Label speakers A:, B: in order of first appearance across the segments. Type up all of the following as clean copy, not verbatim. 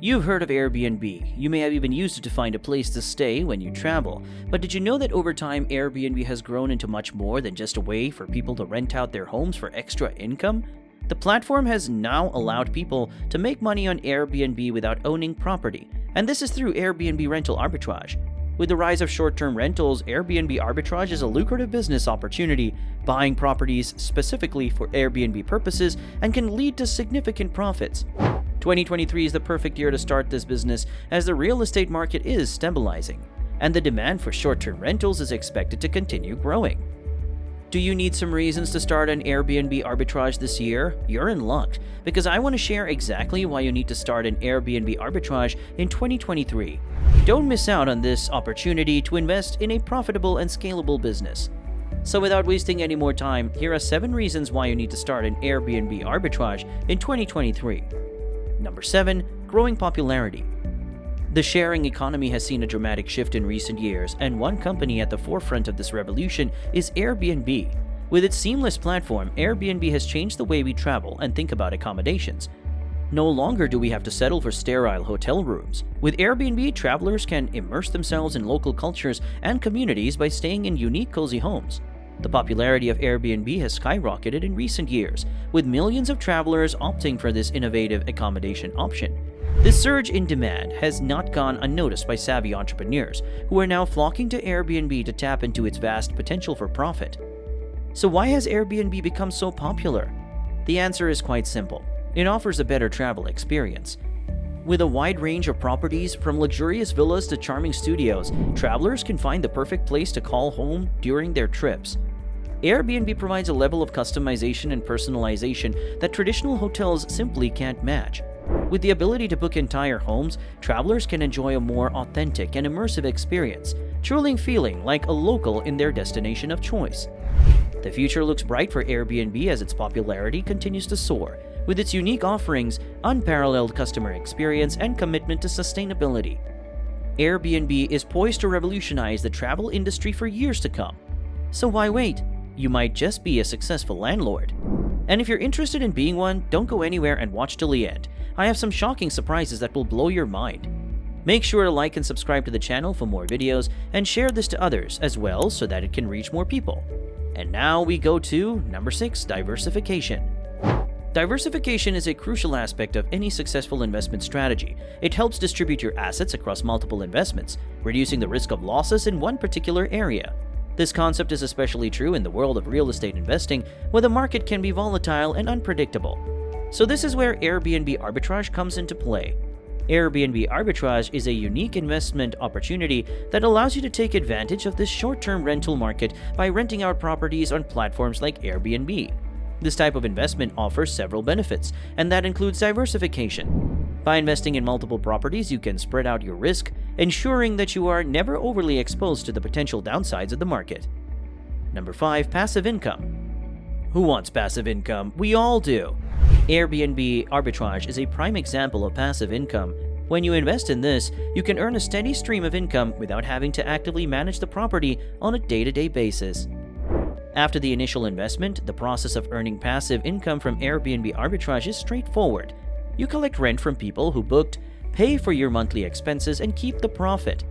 A: You've heard of Airbnb. You may have even used it to find a place to stay when you travel. But did you know that over time, Airbnb has grown into much more than just a way for people to rent out their homes for extra income? The platform has now allowed people to make money on Airbnb without owning property, and this is through Airbnb rental arbitrage. With the rise of short-term rentals, Airbnb arbitrage is a lucrative business opportunity, buying properties specifically for Airbnb purposes and can lead to significant profits. 2023 is the perfect year to start this business as the real estate market is stabilizing, and the demand for short-term rentals is expected to continue growing. Do you need some reasons to start an Airbnb arbitrage this year? You're in luck, because I want to share exactly why you need to start an Airbnb arbitrage in 2023. Don't miss out on this opportunity to invest in a profitable and scalable business. So without wasting any more time, here are 7 reasons why you need to start an Airbnb arbitrage in 2023. Number 7. Growing popularity. The sharing economy has seen a dramatic shift in recent years, and one company at the forefront of this revolution is Airbnb. With its seamless platform, Airbnb has changed the way we travel and think about accommodations. No longer do we have to settle for sterile hotel rooms. With Airbnb, travelers can immerse themselves in local cultures and communities by staying in unique, cozy homes. The popularity of Airbnb has skyrocketed in recent years, with millions of travelers opting for this innovative accommodation option. This surge in demand has not gone unnoticed by savvy entrepreneurs, who are now flocking to Airbnb to tap into its vast potential for profit. So why has Airbnb become so popular? The answer is quite simple. It offers a better travel experience. With a wide range of properties, from luxurious villas to charming studios, travelers can find the perfect place to call home during their trips. Airbnb provides a level of customization and personalization that traditional hotels simply can't match. With the ability to book entire homes, travelers can enjoy a more authentic and immersive experience, truly feeling like a local in their destination of choice. The future looks bright for Airbnb as its popularity continues to soar, with its unique offerings, unparalleled customer experience, and commitment to sustainability. Airbnb is poised to revolutionize the travel industry for years to come. So why wait? You might just be a successful landlord. And if you're interested in being one, don't go anywhere and watch till the end. I have some shocking surprises that will blow your mind. Make sure to like and subscribe to the channel for more videos, and share this to others as well so that it can reach more people. And now we go to number 6, diversification. Diversification is a crucial aspect of any successful investment strategy. It helps distribute your assets across multiple investments, reducing the risk of losses in one particular area. This concept is especially true in the world of real estate investing, where the market can be volatile and unpredictable. So this is where Airbnb arbitrage comes into play. Airbnb arbitrage is a unique investment opportunity that allows you to take advantage of this short-term rental market by renting out properties on platforms like Airbnb. This type of investment offers several benefits, and that includes diversification. By investing in multiple properties, you can spread out your risk, ensuring that you are never overly exposed to the potential downsides of the market. Number 5, passive income. Who wants passive income? We all do. Airbnb arbitrage is a prime example of passive income. When you invest in this, you can earn a steady stream of income without having to actively manage the property on a day-to-day basis. After the initial investment, the process of earning passive income from Airbnb arbitrage is straightforward. You collect rent from people who booked, pay for your monthly expenses, and keep the profit.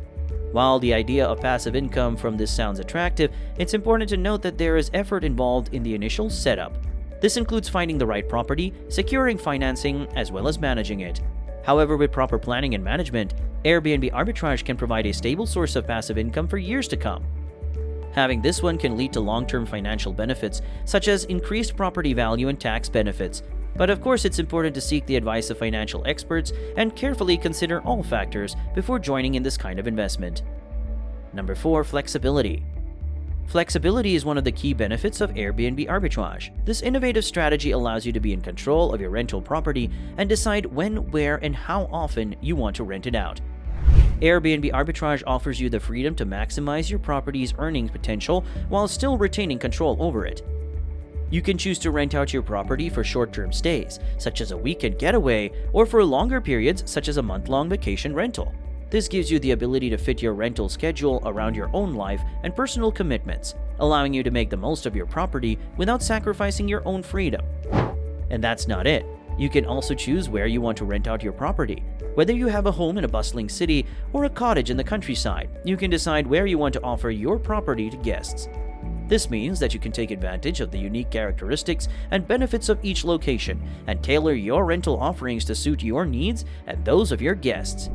A: While the idea of passive income from this sounds attractive, it's important to note that there is effort involved in the initial setup. This includes finding the right property, securing financing, as well as managing it. However, with proper planning and management, Airbnb arbitrage can provide a stable source of passive income for years to come. Having this one can lead to long-term financial benefits, such as increased property value and tax benefits. But of course, it's important to seek the advice of financial experts and carefully consider all factors before joining in this kind of investment. Number 4, flexibility. Flexibility is one of the key benefits of Airbnb arbitrage. This innovative strategy allows you to be in control of your rental property and decide when, where, and how often you want to rent it out. Airbnb arbitrage offers you the freedom to maximize your property's earning potential while still retaining control over it. You can choose to rent out your property for short-term stays, such as a weekend getaway, or for longer periods, such as a month-long vacation rental. This gives you the ability to fit your rental schedule around your own life and personal commitments, allowing you to make the most of your property without sacrificing your own freedom. And that's not it. You can also choose where you want to rent out your property. Whether you have a home in a bustling city or a cottage in the countryside, you can decide where you want to offer your property to guests. This means that you can take advantage of the unique characteristics and benefits of each location and tailor your rental offerings to suit your needs and those of your guests.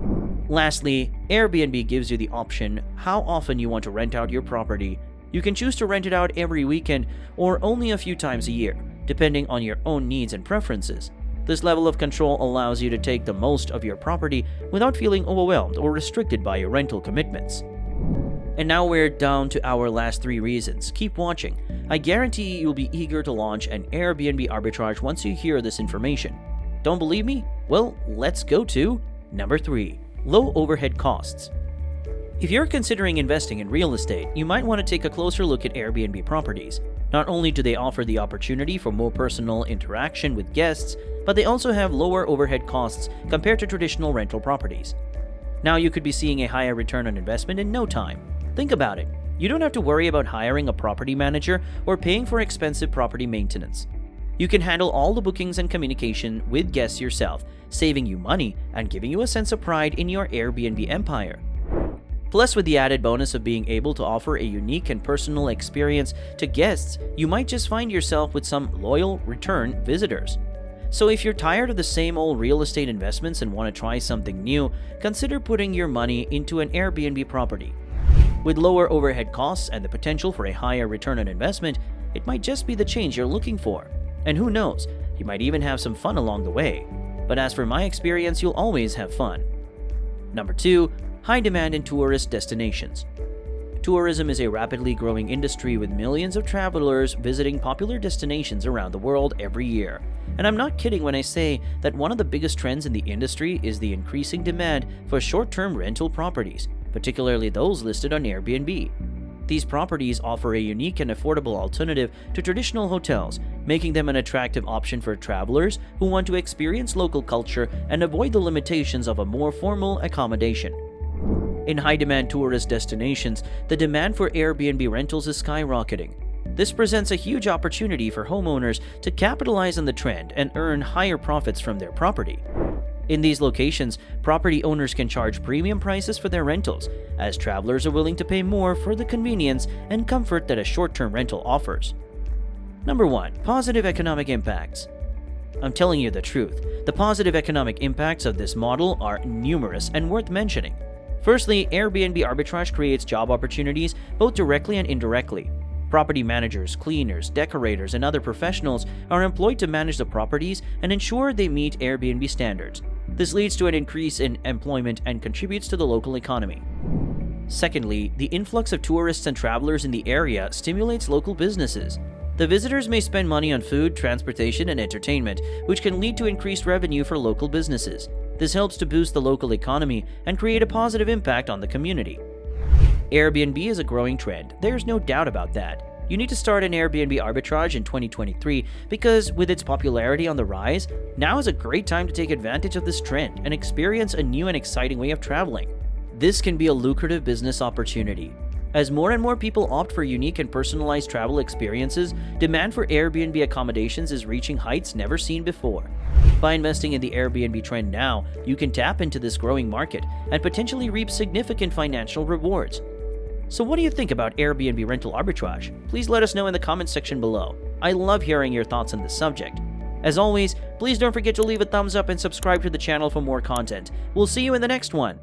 A: Lastly, Airbnb gives you the option how often you want to rent out your property. You can choose to rent it out every weekend or only a few times a year, depending on your own needs and preferences. This level of control allows you to take the most of your property without feeling overwhelmed or restricted by your rental commitments. And now we're down to our last 3 reasons. Keep watching. I guarantee you'll be eager to launch an Airbnb arbitrage once you hear this information. Don't believe me? Well, let's go to number 3. Low overhead costs. If you're considering investing in real estate, you might want to take a closer look at Airbnb properties. Not only do they offer the opportunity for more personal interaction with guests, but they also have lower overhead costs compared to traditional rental properties. Now you could be seeing a higher return on investment in no time. Think about it. You don't have to worry about hiring a property manager or paying for expensive property maintenance. You can handle all the bookings and communication with guests yourself, saving you money and giving you a sense of pride in your Airbnb empire. Plus, with the added bonus of being able to offer a unique and personal experience to guests, you might just find yourself with some loyal return visitors. So if you're tired of the same old real estate investments and want to try something new, consider putting your money into an Airbnb property. With lower overhead costs and the potential for a higher return on investment, it might just be the change you're looking for. And who knows, you might even have some fun along the way. But as for my experience, you'll always have fun. Number 2. High demand in tourist destinations. Tourism is a rapidly growing industry with millions of travelers visiting popular destinations around the world every year. And I'm not kidding when I say that one of the biggest trends in the industry is the increasing demand for short-term rental properties, particularly those listed on Airbnb. These properties offer a unique and affordable alternative to traditional hotels, making them an attractive option for travelers who want to experience local culture and avoid the limitations of a more formal accommodation. In high-demand tourist destinations, the demand for Airbnb rentals is skyrocketing. This presents a huge opportunity for homeowners to capitalize on the trend and earn higher profits from their property. In these locations, property owners can charge premium prices for their rentals, as travelers are willing to pay more for the convenience and comfort that a short-term rental offers. Number 1. Positive economic impacts. I'm telling you the truth. The positive economic impacts of this model are numerous and worth mentioning. Firstly, Airbnb arbitrage creates job opportunities both directly and indirectly. Property managers, cleaners, decorators, and other professionals are employed to manage the properties and ensure they meet Airbnb standards. This leads to an increase in employment and contributes to the local economy. Secondly, the influx of tourists and travelers in the area stimulates local businesses. The visitors may spend money on food, transportation, and entertainment, which can lead to increased revenue for local businesses. This helps to boost the local economy and create a positive impact on the community. Airbnb is a growing trend. There's no doubt about that. You need to start an Airbnb arbitrage in 2023 because with its popularity on the rise, now is a great time to take advantage of this trend and experience a new and exciting way of traveling. This can be a lucrative business opportunity. As more and more people opt for unique and personalized travel experiences, demand for Airbnb accommodations is reaching heights never seen before. By investing in the Airbnb trend now, you can tap into this growing market and potentially reap significant financial rewards. So what do you think about Airbnb rental arbitrage? Please let us know in the comments section below. I love hearing your thoughts on this subject. As always, please don't forget to leave a thumbs up and subscribe to the channel for more content. We'll see you in the next one.